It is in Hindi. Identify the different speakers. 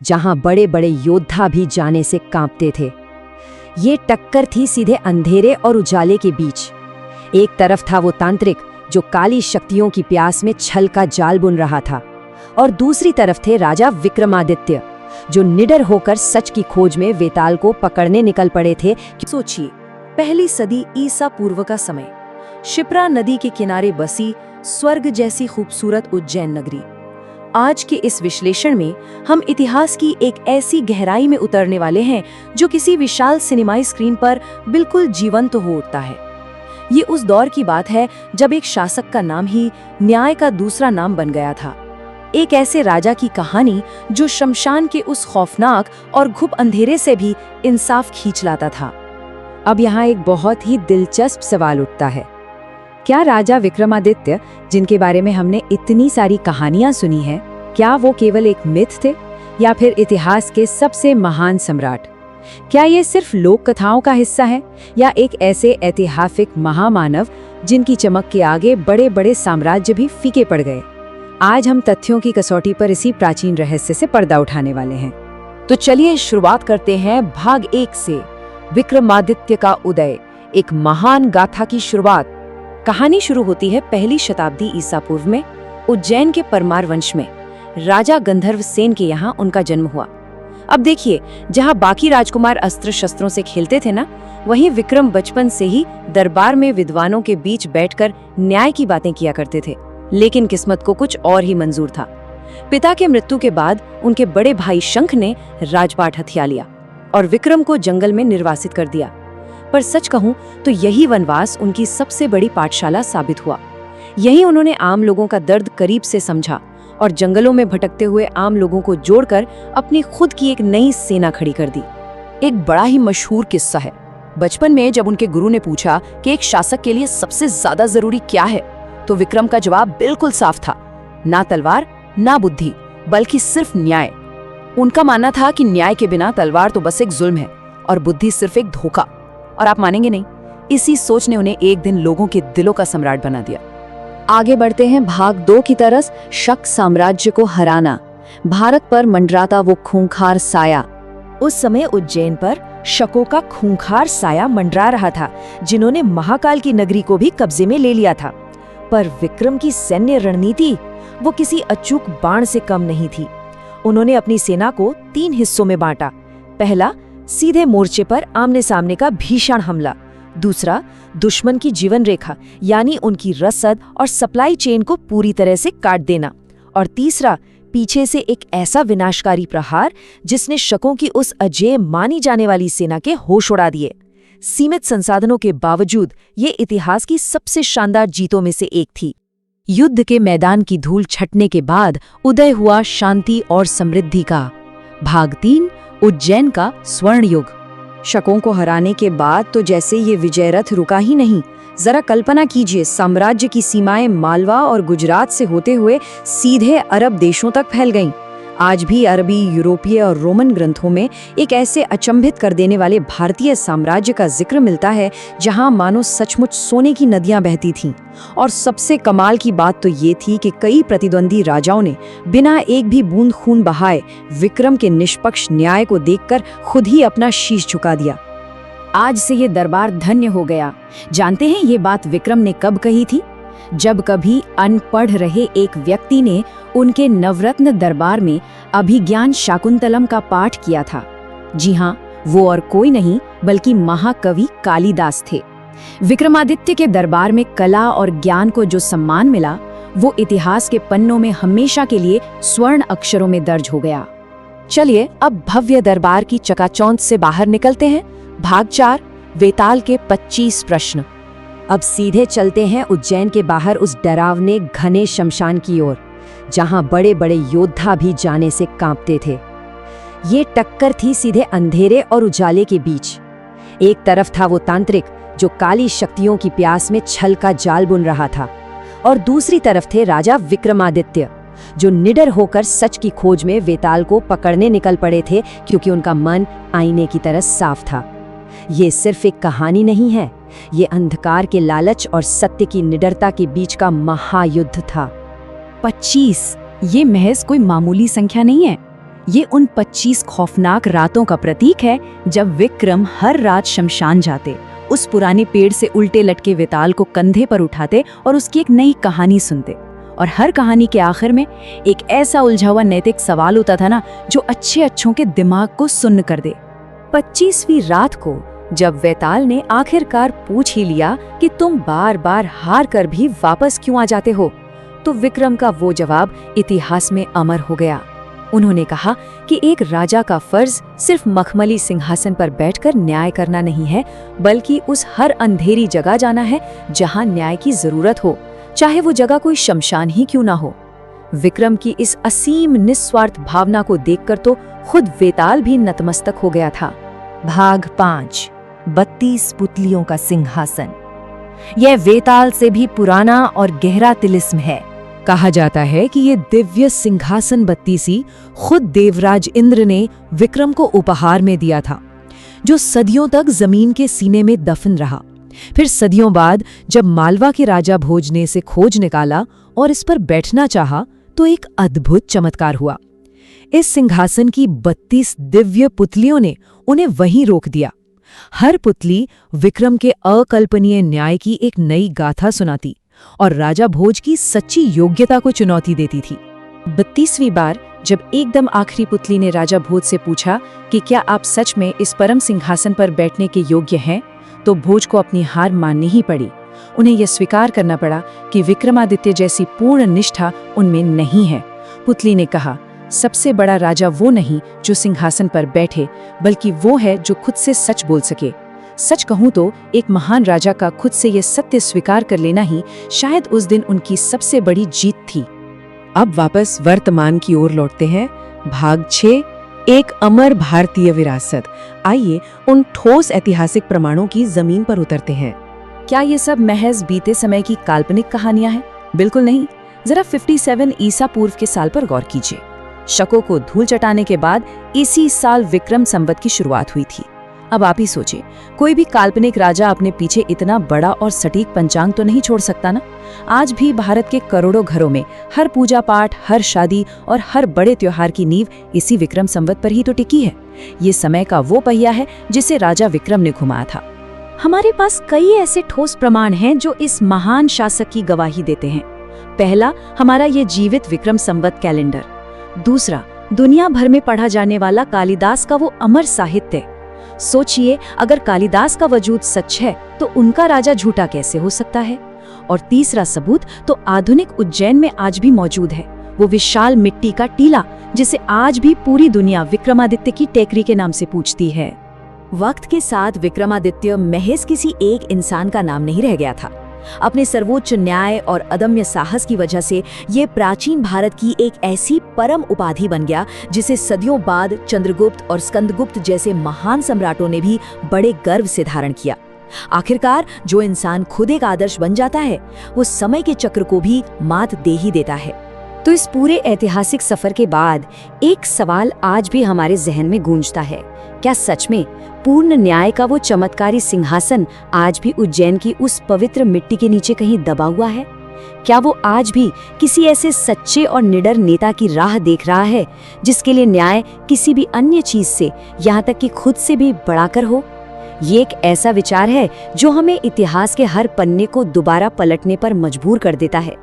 Speaker 1: जहां बड़े बड़े योद्धा भी जाने से कांपते थे। ये टक्कर थी सीधे अंधेरे और उजाले के बीच। एक तरफ था वो तांत्रिक जो काली शक्तियों की प्यास में छल का जाल बुन रहा था, और दूसरी तरफ थे राजा विक्रमादित्य जो निडर होकर सच की खोज में वेताल को पकड़ने निकल पड़े थे।
Speaker 2: सोचिए, पहली सदी ईसा पूर्व का समय, शिप्रा नदी के किनारे बसी स्वर्ग जैसी खूबसूरत उज्जैन नगरी। आज के इस विश्लेषण में हम इतिहास की एक ऐसी गहराई में उतरने वाले हैं जो किसी विशाल सिनेमाई स्क्रीन पर बिल्कुल जीवंत हो उठता है। ये उस दौर की बात है जब एक शासक का नाम ही न्याय का दूसरा नाम बन गया था। एक ऐसे राजा की कहानी जो शमशान के उस खौफनाक और घुप अंधेरे से भी इंसाफ खींच लाता था।
Speaker 1: अब यहाँ एक बहुत ही दिलचस्प सवाल उठता है, क्या राजा विक्रमादित्य, जिनके बारे में हमने इतनी सारी कहानियां सुनी हैं, क्या वो केवल एक मिथ थे या फिर इतिहास के सबसे महान सम्राट? क्या ये सिर्फ लोक कथाओं का हिस्सा है या एक ऐसे ऐतिहासिक महामानव जिनकी चमक के आगे बड़े बड़े साम्राज्य भी फीके पड़ गए? आज हम तथ्यों की कसौटी पर इसी प्राचीन रहस्य से पर्दा उठाने वाले हैं।
Speaker 2: तो चलिए शुरुआत करते हैं भाग 1 से, विक्रमादित्य का उदय, एक महान गाथा की शुरुआत। कहानी शुरू होती है पहली शताब्दी ईसा पूर्व में, उज्जैन के परमार वंश में। राजा गंधर्व सेन के यहाँ उनका जन्म हुआ। अब देखिए, जहाँ बाकी राजकुमार अस्त्र शस्त्रों से खेलते थे ना, वहीं विक्रम बचपन से ही दरबार में विद्वानों के बीच बैठकर न्याय की बातें किया करते थे। लेकिन किस्मत को कुछ और ही मंजूर था। पिता के मृत्यु के बाद उनके बड़े भाई शंख ने राजपाट हथिया लिया और विक्रम को जंगल में निर्वासित कर दिया। पर सच कहूं तो यही वनवास उनकी सबसे बड़ी पाठशाला साबित हुआ। यहीं उन्होंने आम लोगों का दर्द करीब से समझा और जंगलों में भटकते हुए आम लोगों को जोड़कर अपनी खुद की एक नई सेना खड़ी कर दी। एक बड़ा ही मशहूर किस्सा है। बचपन में जब उनके गुरु ने पूछा कि एक शासक के लिए सबसे ज्यादा जरूरी क्या है, तो विक्रम का जवाब बिल्कुल साफ था, ना तलवार ना बुद्धि, बल्कि सिर्फ न्याय। उनका मानना था कि न्याय के बिना तलवार तो बस एक जुल्म है और बुद्धि सिर्फ एक धोखा। और आप मानेंगे नहीं, इसी सोच ने उन्हें एक दिन लोगों के दिलों का सम्राट बना दिया।
Speaker 1: आगे बढ़ते हैं भाग 2 की तरफ, शक साम्राज्य को हराना। भारत पर मंडराता वो खूंखार साया।
Speaker 2: उस समय उज्जैन पर शकों का खूंखार साया मंडरा रहा था, जिन्होंने महाकाल की नगरी को भी कब्जे में ले लिया था। पर विक्रम की सैन्य रणनीति वो किसी अचूक बाण से कम नहीं थी। उन्होंने अपनी सेना को 3 हिस्सों में बांटा। पहला, सीधे मोर्चे पर आमने सामने का भीषण हमला। दूसरा, दुश्मन की जीवन रेखा यानी उनकी रसद और सप्लाई चेन को पूरी तरह से काट देना। और तीसरा, पीछे से एक ऐसा विनाशकारी प्रहार जिसने शकों की उस अजेय मानी जाने वाली सेना के होश उड़ा दिए। सीमित संसाधनों के बावजूद ये इतिहास की सबसे शानदार जीतों में से एक थी। युद्ध के मैदान की धूल छटने के बाद उदय हुआ शांति और समृद्धि का। भाग 3, उज्जैन का स्वर्ण युग। शकों को हराने के बाद तो जैसे ये विजय रथ रुका ही नहीं। जरा कल्पना कीजिए, साम्राज्य की सीमाएं मालवा और गुजरात से होते हुए सीधे अरब देशों तक फैल गईं। आज भी अरबी, यूरोपीय और रोमन ग्रंथों में एक ऐसे अचंभित कर देने वाले भारतीय साम्राज्य का जिक्र मिलता है जहां मानो सचमुच सोने की नदियां बहती थीं। और सबसे कमाल की बात तो ये थी कि कई प्रतिद्वंदी राजाओं ने बिना एक भी बूंद खून बहाए विक्रम के निष्पक्ष न्याय को देखकर खुद ही अपना शीश झुका दिया। आज से ये दरबार धन्य हो गया। जानते हैं ये बात विक्रम ने कब कही थी? जब कभी अनपढ़ रहे एक व्यक्ति ने उनके नवरत्न दरबार में अभिज्ञान शाकुंतलम का पाठ किया था। जी हाँ, वो और कोई नहीं बल्कि महाकवि कालिदास थे। विक्रमादित्य के दरबार में कला और ज्ञान को जो सम्मान मिला, वो इतिहास के पन्नों में हमेशा के लिए स्वर्ण अक्षरों में दर्ज हो गया। चलिए अब भव्य दरबार की चकाचौंध से बाहर निकलते हैं। भाग 4, वेताल के 25 प्रश्न। अब सीधे चलते हैं उज्जैन के बाहर उस डरावने घने शमशान की ओर, जहां बड़े बड़े योद्धा भी जाने से कांपते थे। ये टक्कर थी सीधे अंधेरे और उजाले के बीच। एक तरफ था वो तांत्रिक जो काली शक्तियों की प्यास में छल का जाल बुन रहा था, और दूसरी तरफ थे राजा विक्रमादित्य जो निडर होकर सच की खोज में वेताल को पकड़ने निकल पड़े थे, क्योंकि उनका मन आईने की तरह साफ था। ये सिर्फ एक कहानी नहीं है, ये अंधकार के लालच और सत्य की निडरता के बीच का महायुद्ध था। 25, ये महज कोई मामूली संख्या नहीं है।
Speaker 1: ये उन 25 खौफनाक रातों का प्रतीक है जब विक्रम हर रात शमशान जाते, उस पुराने पेड़ से उल्टे लटके वेताल को कंधे पर उठाते और उसकी एक नई कहानी सुनते। और हर कहानी के आखिर में एक ऐसा उलझा हुआ नैतिक सवाल होता था ना, जो अच्छों के दिमाग को सुन्न कर दे। 25वीं रात को जब वेताल ने आखिरकार पूछ ही लिया कि तुम बार बार हार कर भी वापस क्यों आ जाते हो, तो विक्रम का वो जवाब इतिहास में अमर हो गया। उन्होंने कहा कि एक राजा का फर्ज सिर्फ मखमली सिंहासन पर बैठकर न्याय करना नहीं है, बल्कि उस हर अंधेरी जगह जाना है जहां न्याय की जरूरत हो, चाहे वो जगह कोई शमशान ही क्यों ना हो। विक्रम की इस असीम निस्वार्थ भावना को देखकर तो खुद वेताल भी नतमस्तक हो गया था।
Speaker 2: भाग 5 32 पुतलियों का सिंहासन। यह वेताल से भी पुराना और गहरा तिलिस्म है।
Speaker 1: कहा जाता है कि ये दिव्य सिंहासन 32 खुद देवराज इंद्र ने विक्रम को उपहार में दिया था, जो सदियों तक जमीन के सीने में दफन रहा। फिर सदियों बाद जब मालवा के राजा भोज ने इसे खोज निकाला और इस पर बैठना चाहा, तो एक अद्भुत चमत्कार हुआ। इस सिंहासन की 32 दिव्य पुतलियों ने उन्हें वहीं रोक दिया। हर पुतली विक्रम के अकल्पनीय न्याय की एक नई गाथा सुनाती और राजा भोज की सच्ची योग्यता को चुनौती देती थी। 32वीं बार जब एकदम आखिरी पुतली ने राजा भोज से पूछा कि क्या आप सच में इस परम सिंहासन पर बैठने के योग्य हैं, तो भोज को अपनी हार माननी ही पड़ी। उन्हें यह स्वीकार करना पड़ा कि विक्रमादित्य जैसी पूर्ण निष्ठा उनमें नहीं है। पुतली ने कहा, सबसे बड़ा राजा वो नहीं जो सिंहासन पर बैठे, बल्कि वो है जो खुद से सच बोल सके। सच कहूं तो एक महान राजा का खुद से ये सत्य स्वीकार कर लेना ही शायद उस दिन उनकी सबसे बड़ी जीत थी। अब वापस वर्तमान की ओर लौटते हैं। भाग 6 एक अमर भारतीय विरासत। आइए उन ठोस ऐतिहासिक प्रमाणों की जमीन पर उतरते हैं।
Speaker 2: क्या ये सब महज बीते समय की काल्पनिक कहानियां हैं? बिल्कुल नहीं। जरा 57 ईसा पूर्व के साल पर गौर कीजिए। शकों को धूल चटाने के बाद इसी साल विक्रम संवत की शुरुआत हुई थी। अब आप ही सोचिए, कोई भी काल्पनिक राजा अपने पीछे इतना बड़ा और सटीक पंचांग तो नहीं छोड़ सकता ना। आज भी भारत के करोड़ों घरों में हर पूजा पाठ, हर शादी और हर बड़े त्योहार की नींव इसी विक्रम संवत पर ही तो टिकी है। ये समय का वो पहिया है जिसे राजा विक्रम ने घुमाया था।
Speaker 1: हमारे पास कई ऐसे ठोस प्रमाण हैं जो इस महान शासक की गवाही देते हैं। पहला, हमारा ये जीवित विक्रम संवत कैलेंडर। दूसरा, दुनिया भर में पढ़ा जाने वाला कालिदास का वो अमर साहित्य। सोचिए, अगर कालिदास का वजूद सच है तो उनका राजा झूठा कैसे हो सकता है। और तीसरा सबूत तो आधुनिक उज्जैन में आज भी मौजूद है, वो विशाल मिट्टी का टीला जिसे आज भी पूरी दुनिया विक्रमादित्य की टेकरी के नाम से पूछती है।
Speaker 2: वक्त के साथ विक्रमादित्य महज किसी एक इंसान का नाम नहीं रह गया था। अपने सर्वोच्च न्याय और अदम्य साहस की वजह से ये प्राचीन भारत की एक ऐसी परम उपाधि बन गया जिसे सदियों बाद चंद्रगुप्त और स्कंदगुप्त जैसे महान सम्राटों ने भी बड़े गर्व से धारण किया। आखिरकार जो इंसान खुद एक आदर्श बन जाता है, वो समय के चक्र को भी मात दे ही देता है।
Speaker 1: तो इस पूरे ऐतिहासिक सफर के बाद एक सवाल आज भी हमारे जहन में गूंजता है, क्या सच में पूर्ण न्याय का वो चमत्कारी सिंहासन आज भी उज्जैन की उस पवित्र मिट्टी के नीचे कहीं दबा हुआ है? क्या वो आज भी किसी ऐसे सच्चे और निडर नेता की राह देख रहा है जिसके लिए न्याय किसी भी अन्य चीज से, यहाँ तक कि खुद से भी बढ़ाकर हो? ये एक ऐसा विचार है जो हमें इतिहास के हर पन्ने को दोबारा पलटने पर मजबूर कर देता है।